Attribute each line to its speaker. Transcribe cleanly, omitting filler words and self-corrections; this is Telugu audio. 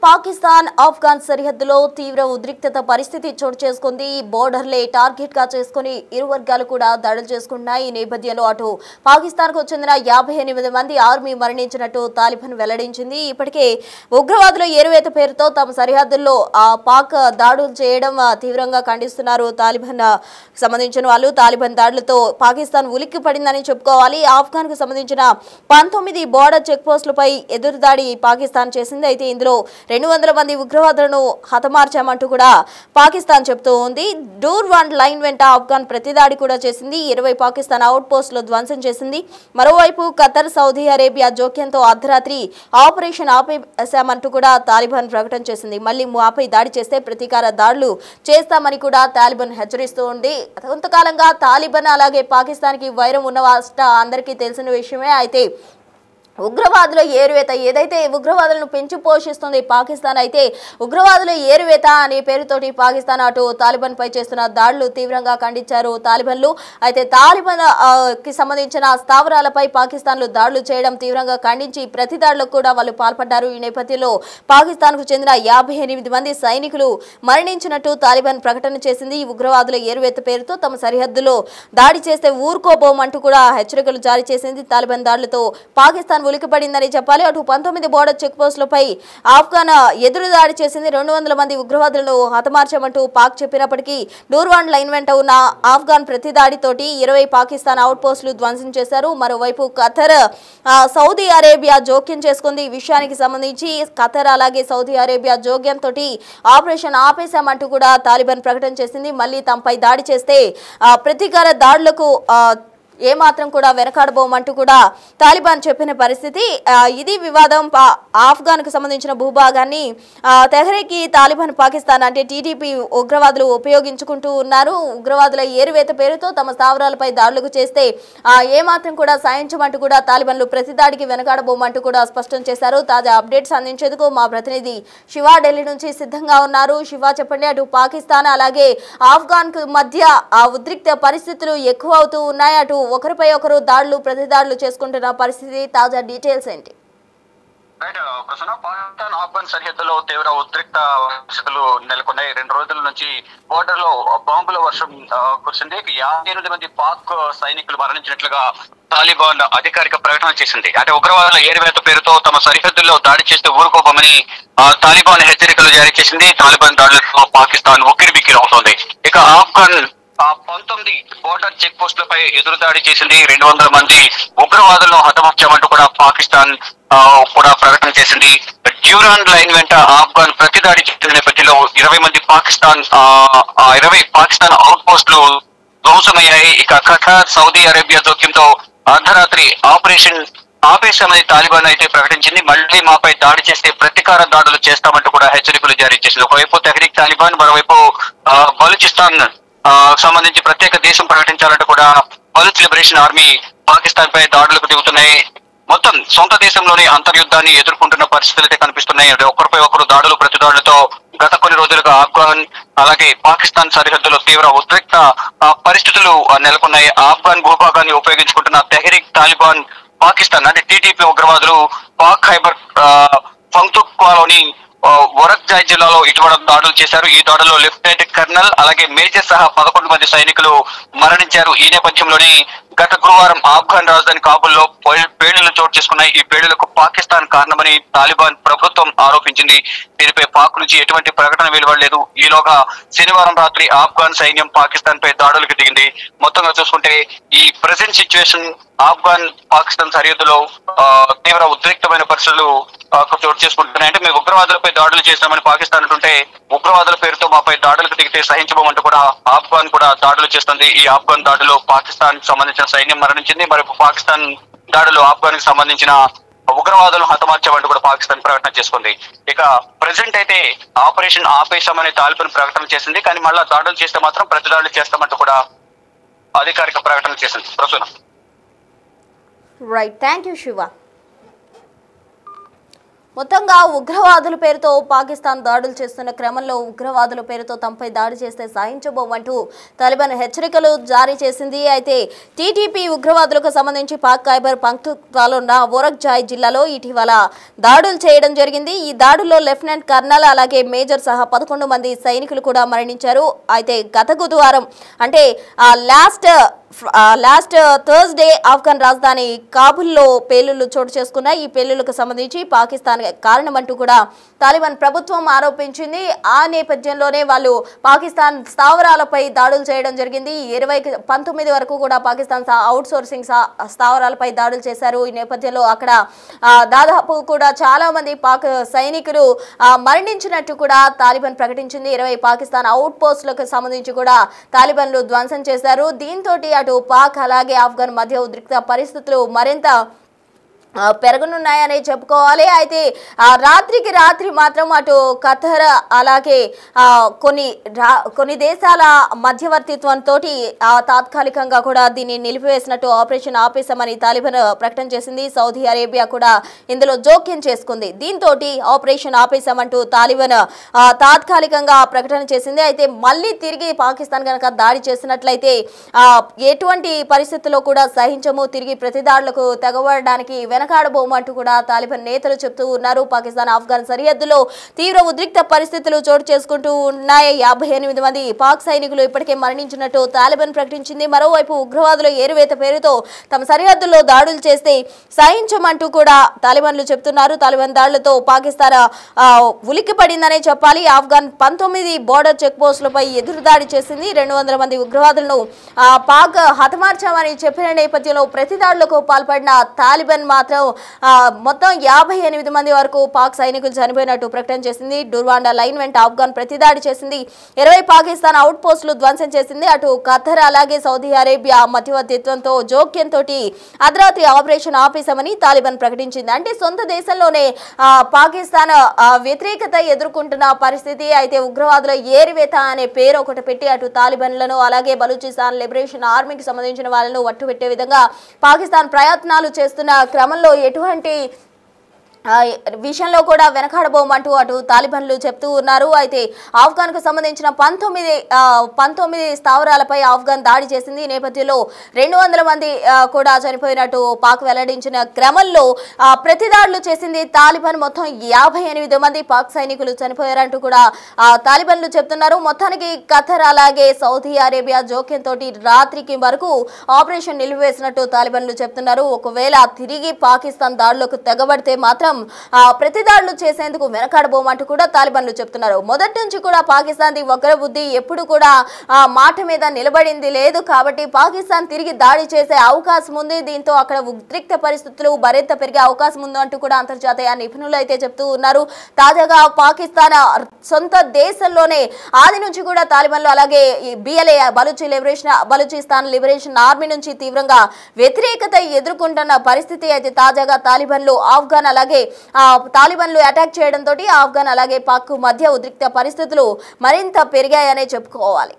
Speaker 1: పాకిస్తాన్ ఆఫ్ఘన్ సరిహద్దులో తీవ్ర ఉద్రిక్తత పరిస్థితి చోటు చేసుకుంది. బోర్డర్లే టార్గెట్ గా చేసుకుని ఇరు వర్గాలు కూడా దాడులు చేసుకున్నాయి. ఈ నేపథ్యంలో అటు పాకిస్తాన్ కు చెందిన 58 మంది ఆర్మీ మరణించినట్టు తాలిబాన్ వెల్లడించింది. ఇప్పటికే ఉగ్రవాదుల ఏరువేత పేరుతో తమ సరిహద్దుల్లో పాక్ దాడులు చేయడం తీవ్రంగా ఖండిస్తున్నారు తాలిబాన్ సంబంధించిన వాళ్ళు. తాలిబాన్ దాడులతో పాకిస్తాన్ ఉలిక్కి పడిందని చెప్పుకోవాలి. ఆఫ్ఘన్ కు సంబంధించిన 19 బోర్డర్ చెక్ పోస్టులపై ఎదురుదాడి పాకిస్తాన్ చేసింది. అయితే ఇందులో 200 మంది ఉగ్రవాదులను హతమార్చామంటూ కూడా పాకిస్తాన్ చెప్తూ ఉంది. డూర్వాండ్ లైన్ వెంట ఆఫ్ఘన్ ప్రతిదాడి కూడా చేసింది. 20 పాకిస్తాన్ అవుట్ పోస్టులు ధ్వంసం చేసింది. మరోవైపు ఖతర్, సౌదీ అరేబియా జోక్యంతో అర్ధరాత్రి ఆపరేషన్ ఆపేశామంటూ కూడా తాలిబాన్ ప్రకటన చేసింది. మళ్లీ మాపై దాడి చేస్తే ప్రతీకార దాడులు చేస్తామని కూడా తాలిబాన్ హెచ్చరిస్తూ ఉంది. కొంతకాలంగా తాలిబాన్ అలాగే పాకిస్తాన్ కి వైరం ఉన్న వాస్త అందరికీ తెలిసిన విషయమే. అయితే ఉగ్రవాదుల ఏరువేత ఏదైతే ఉగ్రవాదులను పెంచి పోషిస్తుంది పాకిస్తాన్, అయితే ఉగ్రవాదుల ఏరువేత అనే పేరుతోటి పాకిస్తాన్ అటు తాలిబాన్ పై చేస్తున్న దాడులు తీవ్రంగా ఖండించారు తాలిబాన్లు. అయితే తాలిబాన్ కి సంబంధించిన స్థావరాలపై పాకిస్తాన్లు దాడులు చేయడం తీవ్రంగా ఖండించి ప్రతి దాడులకు కూడా వాళ్ళు పాల్పడ్డారు. ఈ నేపథ్యంలో పాకిస్తాన్ కు చెందిన 58 మంది సైనికులు మరణించినట్టు తాలిబాన్ ప్రకటన చేసింది. ఉగ్రవాదుల ఏరువేత పేరుతో తమ సరిహద్దులో దాడి చేస్తే ఊరుకోబోమంటూ కూడా హెచ్చరికలు జారీ చేసింది. తాలిబాన్ దాడులతో పాకిస్తాన్ ఉలికిపడిందని చెప్పాలి. అటు 19 బోర్డర్ చెక్ పోస్టులపై ఆఫ్ఘన్ ఎదురు దాడి చేసింది. 200 మంది ఉగ్రవాదులను హతమార్చామంటూ పాక్ చెప్పినప్పటికీ డూర్వాండ్ లైన్ వెంట ఉన్న ఆఫ్ఘన్ ప్రతి దాడితోటి 20 పాకిస్తాన్ అవుట్ పోస్టులు ధ్వంసం చేశారు. మరోవైపు ఖతర్, సౌదీ అరేబియా జోక్యం చేసుకుంది. ఈ విషయానికి సంబంధించి ఖతర్ అలాగే సౌదీ అరేబియా జోక్యంతో ఆపరేషన్ ఆపేశామంటూ కూడా తాలిబాన్ ప్రకటన చేసింది. మళ్ళీ తమపై దాడి చేస్తే ప్రతీకార దాడులకు ఏమాత్రం కూడా వెనకాడబోమంటూ కూడా తాలిబాన్ చెప్పిన పరిస్థితి. ఇది వివాదం. ఆఫ్ఘన్ కు సంబంధించిన భూభాగాన్ని తెహ్రీకి తాలిబాన్ పాకిస్తాన్ అంటే టీటీపీ ఉగ్రవాదులు ఉపయోగించుకుంటూ ఉన్నారు. ఉగ్రవాదుల ఏరువేత పేరుతో తమ స్థావరాలపై దాడులకు చేస్తే ఏమాత్రం కూడా సాయించమంటూ కూడా తాలిబాన్లు ప్రతిదాడికి వెనకాడబోమంటూ కూడా స్పష్టం చేశారు. తాజా అప్డేట్స్ అందించేందుకు మా ప్రతినిధి శివ ఢిల్లీ నుంచి సిద్ధంగా ఉన్నారు. శివ, చెప్పండి, అటు పాకిస్తాన్ అలాగే ఆఫ్ఘన్ కు మధ్య ఉద్రిక్త పరిస్థితులు ఎక్కువ అవుతూ ఉన్నాయి. అటు ఒకరిపై ఒకరు దాడులు ప్రతి దాడులు చేసుకుంటున్న పరిస్థితి, తాజా డీటెయిల్స్ ఏంటి?
Speaker 2: పాకిస్తాన్ ఆఫ్ఘన్ సరిహద్దులో తీవ్ర ఉద్రిక్త పరిస్థితులు నెలకొన్నాయి. 2 రోజుల నుంచి బోర్డర్ లో బాంబుల వర్షం కురిసింది. 58 మంది పాక్ సైనికులు మరణించినట్లుగా తాలిబాన్ అధికారిక ప్రకటన చేసింది. అంటే ఉగ్రవాదుల ఏరువేత పేరుతో తమ సరిహద్దుల్లో దాడి చేస్తే ఊరుకోబోమని తాలిబాన్ హెచ్చరికలు జారీ చేసింది. తాలిబాన్ దాడులతో పాకిస్తాన్ ఉక్కిరిబిక్కిరి అవుతోంది. ఇక ఆఫ్ఘన్ 19 బోర్డర్ చెక్ పోస్టులపై ఎదురుదాడి చేసింది. 200 మంది ఉగ్రవాదులను హతమార్చామంటూ కూడా పాకిస్తాన్ కూడా ప్రకటన చేసింది. డ్యూరాండ్ లైన్ వెంట ఆఫ్ఘన్ ప్రతిదాడి చేసిన నేపథ్యంలో 20 పాకిస్తాన్ అవుట్ పోస్టులు ధ్వంసమయ్యాయి. ఇక ఖతర్, సౌదీ అరేబియా జోక్యంతో అర్ధరాత్రి ఆపరేషన్ ఆపేశామని తాలిబాన్ అయితే ప్రకటించింది. మళ్లీ మాపై దాడి చేస్తే ప్రతీకార దాడులు చేస్తామంటూ కూడా హెచ్చరికలు జారీ చేసింది. ఒకవైపు తెహ్రీక్ తాలిబాన్, మరోవైపు బలూచిస్తాన్ సంబంధించి ప్రత్యేక దేశం ప్రకటించాలంటూ కూడా బలూచ్ లిబరేషన్ ఆర్మీ పాకిస్తాన్ పై దాడులకు దిగుతున్నాయి. మొత్తం సొంత దేశంలోనే అంతర్యుద్ధాన్ని ఎదుర్కొంటున్న పరిస్థితులు అయితే కనిపిస్తున్నాయి. ఒకరిపై ఒకరు దాడులు ప్రతి దాడులతో గత కొన్ని రోజులుగా ఆఫ్ఘన్ అలాగే పాకిస్తాన్ సరిహద్దులో తీవ్ర ఉద్రిక్త పరిస్థితులు నెలకొన్నాయి. ఆఫ్ఘన్ భూభాగాన్ని ఉపయోగించుకుంటున్న తెహ్రీక్ తాలిబాన్ పాకిస్తాన్ అంటే టీటీపీ ఉగ్రవాదులు పాక్ ఖైబర్ పఖ్తూన్ఖ్వాలోని వరక్జాయ్ జిల్లాలో ఇటీవల దాడులు చేశారు. ఈ దాడుల్లో లెఫ్టినెంట్ కర్నల్ అలాగే మేజర్ సహా 11 మంది సైనికులు మరణించారు. ఈ నేపథ్యంలోనే గత గురువారం ఆఫ్ఘన్ రాజధాని కాబుల్లో పేలుళ్లు చోటు చేసుకున్నాయి. ఈ పేలుళ్లకు పాకిస్తాన్ కారణమని తాలిబాన్ ప్రభుత్వం ఆరోపించింది. దీనిపై పాక్ నుంచి ఎటువంటి ప్రకటన వెలువడలేదు. ఈలోగా శనివారం రాత్రి ఆఫ్ఘన్ సైన్యం పాకిస్తాన్ పై దాడులకు దిగింది. మొత్తంగా చూసుకుంటే ఈ ప్రెసెంట్ సిచ్యువేషన్ ఆఫ్ఘన్ పాకిస్తాన్ సరిహద్దులో తీవ్ర ఉద్రిక్తమైన పరిస్థితులు చోటు చేసుకుంటున్నాయి. అంటే మేము ఉగ్రవాదులపై దాడులు చేస్తామని పాకిస్తాన్ అంటుంటే ఉగ్రవాదుల పేరుతో మాపై దాడులకు దిగితే సహించబోమంటూ కూడా ఆఫ్ఘన్ కూడా దాడులు చేస్తుంది. ఈ ఆఫ్ఘన్ దాడిలో పాకిస్తాన్ సంబంధించిన సైన్యం మరణించింది. మరి పాకిస్తాన్ దాడులు ఆఫ్ఘన్ కి సంబంధించిన ఉగ్రవాదులను హతమార్చామంటూ కూడా పాకిస్తాన్ ప్రకటన చేసుకుంది. ఇక ప్రెసెంట్ అయితే ఆపరేషన్ ఆపేశామని తాలిబాన్ ప్రకటన చేసింది. కానీ మళ్ళా దాడులు చేస్తే మాత్రం ప్రతి దాడులు చేస్తామంటూ కూడా అధికారిక ప్రకటన చేసింది. ప్రస్తుతం
Speaker 1: రైట్, థ్యాంక్ యూ శివ. మొత్తంగా ఉగ్రవాదుల పేరుతో పాకిస్తాన్ దాడులు చేస్తున్న క్రమంలో ఉగ్రవాదుల పేరుతో తమపై దాడి చేస్తే సహించబోమంటూ తాలిబాన్ హెచ్చరికలు జారీ చేసింది. అయితే టీటీపీ ఉగ్రవాదులకు సంబంధించి పాక్ ఖైబర్ పఖ్తూన్ఖ్వాలోని ఓరక్జాయ్ జిల్లాలో ఇటీవల దాడులు చేయడం జరిగింది. ఈ దాడుల్లో లెఫ్టినెంట్ కర్నల్ అలాగే మేజర్ సహా 11 మంది సైనికులు కూడా మరణించారు. అయితే గత బుధవారం అంటే లాస్ట్ థర్స్డే ఆఫ్ఘన్ రాజధాని కాబుల్లో పేలుళ్లు చోటు చేసుకున్నాయి. ఈ పేలుళ్లకు సంబంధించి పాకిస్తాన్ కారణమంటూ కూడా తాలిబాన్ ప్రభుత్వం ఆరోపించింది. ఆ నేపథ్యంలోనే వాళ్ళు పాకిస్తాన్ స్థావరాలపై దాడులు చేయడం జరిగింది. 2019 వరకు కూడా పాకిస్తాన్ అవుట్ సోర్సింగ్ స్థావరాలపై దాడులు చేశారు. ఈ నేపథ్యంలో అక్కడ దాదాపు కూడా చాలా మంది పాక్ సైనికులు మరణించినట్టు కూడా తాలిబాన్ ప్రకటించింది. 20 పాకిస్తాన్ అవుట్ పోస్టులకు సంబంధించి కూడా తాలిబాన్లు ధ్వంసం చేశారు. దీంతో అటు పాక్ అలాగే ఆఫ్ఘన్ మధ్య ఉద్రిక్త పరిస్థితులు మరింత పెరగనున్నాయని చెప్పుకోవాలి. అయితే రాత్రికి రాత్రి మాత్రం అటు ఖతర్ అలాగే కొన్ని దేశాల మధ్యవర్తిత్వంతో తాత్కాలికంగా కూడా దీన్ని నిలిపివేసినట్టు ఆపరేషన్ ఆపేశామని తాలిబాన్ ప్రకటన చేసింది. సౌదీ అరేబియా కూడా ఇందులో జోక్యం చేసుకుంది. దీంతో ఆపరేషన్ ఆపేశామంటూ తాలిబాన్ తాత్కాలికంగా ప్రకటన చేసింది. అయితే మళ్ళీ తిరిగి పాకిస్తాన్ కనుక దాడి చేసినట్లయితే ఎటువంటి పరిస్థితుల్లో కూడా సహించము, తిరిగి ప్రతిదాడులకు తెగబడడానికి వెనకాడబోమంటూ కూడా తాలిబాన్ నేతలు చెప్తూ ఉన్నారు. పాకిస్తాన్ ఆఫ్ఘన్ సరిహద్దులో తీవ్ర ఉద్రిక్త పరిస్థితులు చోటు చేసుకుంటూ ఉన్నాయి. 58 మంది పాక్ సైనికులు ఇప్పటికే మరణించినట్టు తాలిబాన్ ప్రకటించింది. మరోవైపు ఉగ్రవాదుల ఏరువేత పేరుతో తమ సరిహద్దుల్లో దాడులు చేస్తే సహించమంటూ కూడా తాలిబాన్లు చెప్తున్నారు. తాలిబాన్ దాడులతో పాకిస్తాన్ ఉలిక్కి పడిందనే చెప్పాలి. ఆఫ్ఘన్ 19 బోర్డర్ చెక్ పోస్టులపై ఎదురుదాడి చేసింది. 200 మంది ఉగ్రవాదులను పాక్ హతమార్చామని చెప్పిన నేపథ్యంలో ప్రతిదాడులకు పాల్పడిన తాలిబాన్ మాత్రం మొత్తం 58 మంది వరకు పాక్ సైనికులు చనిపోయినట్టు ప్రకటన చేసింది. డుర్వాండా లైన్ వెంట ఆఫ్ఘన్ ప్రతిదాడి చేసింది. 20 పాకిస్తాన్ అవుట్ పోస్టులు ధ్వంసం చేసింది. అటు ఖతర్ అలాగే సౌదీ అరేబియా మధ్యవర్తిత్వంతో జోక్యంతో అర్ధరాత్రి ఆపరేషన్ ఆపేశామని తాలిబాన్ ప్రకటించింది. అంటే సొంత దేశంలోనే పాకిస్తాన్ వ్యతిరేకత ఎదుర్కొంటున్న పరిస్థితి. అయితే ఉగ్రవాదుల ఏరివేత అనే పేరు ఒకటి పెట్టి అటు తాలిబాన్లను అలాగే బలూచిస్తాన్ లిబరేషన్ ఆర్మీకి సంబంధించిన వాళ్ళను వట్టుపెట్టే విధంగా పాకిస్తాన్ ప్రయత్నాలు చేస్తున్న క్రమంలో ఎటువంటి విషయంలో కూడా వెనకాడబోమంటూ అటు తాలిబాన్లు చెప్తూ ఉన్నారు. అయితే ఆఫ్ఘన్ కు సంబంధించిన 19 స్థావరాలపై ఆఫ్ఘన్ దాడి చేసింది. ఈ నేపథ్యంలో 200 మంది కూడా చనిపోయినట్టు పాక్ వెల్లడించిన క్రమంలో ప్రతిదాడులు చేసింది తాలిబాన్. మొత్తం 58 మంది పాక్ సైనికులు చనిపోయారంటూ కూడా తాలిబాన్లు చెప్తున్నారు. మొత్తానికి ఖతర్ అలాగే సౌదీ అరేబియా జోక్యంతో రాత్రికి వరకు ఆపరేషన్ నిలిపివేసినట్టు తాలిబాన్లు చెప్తున్నారు. ఒకవేళ తిరిగి పాకిస్తాన్ దాడులకు తెగబడితే మాత్రం ప్రతిదాడులు చేసేందుకు వెనకాడబోమంటూ కూడా తాలిబాన్లు చెప్తున్నారు. మొదటి నుంచి కూడా పాకిస్తాన్ వక్ర బుద్ధి ఎప్పుడు కూడా మాట మీద నిలబడింది లేదు. కాబట్టి పాకిస్తాన్ తిరిగి దాడి చేసే అవకాశం ఉంది. దీంతో అక్కడ ఉద్రిక్త పరిస్థితులు మరింత పెరిగే అవకాశం ఉంది అంటూ కూడా అంతర్జాతీయ నిపుణులు అయితే చెప్తూ ఉన్నారు. తాజాగా పాకిస్తాన్ సొంత దేశంలోనే ఆది నుంచి కూడా తాలిబాన్లు అలాగే బిఎల్ఏ బలూచిస్తాన్ లిబరేషన్ ఆర్మీ నుంచి తీవ్రంగా వ్యతిరేకత ఎదుర్కొంటున్న పరిస్థితి. అయితే తాజాగా తాలిబాన్లు ఆఫ్ఘన్ అలాగే తాలిబాన్లు అటాక్ చేయడంతో ఆఫ్ఘన్ అలాగే పాక్ మధ్య ఉద్రిక్త పరిస్థితులు మరింత పెరిగాయనే చెప్పుకోవాలి.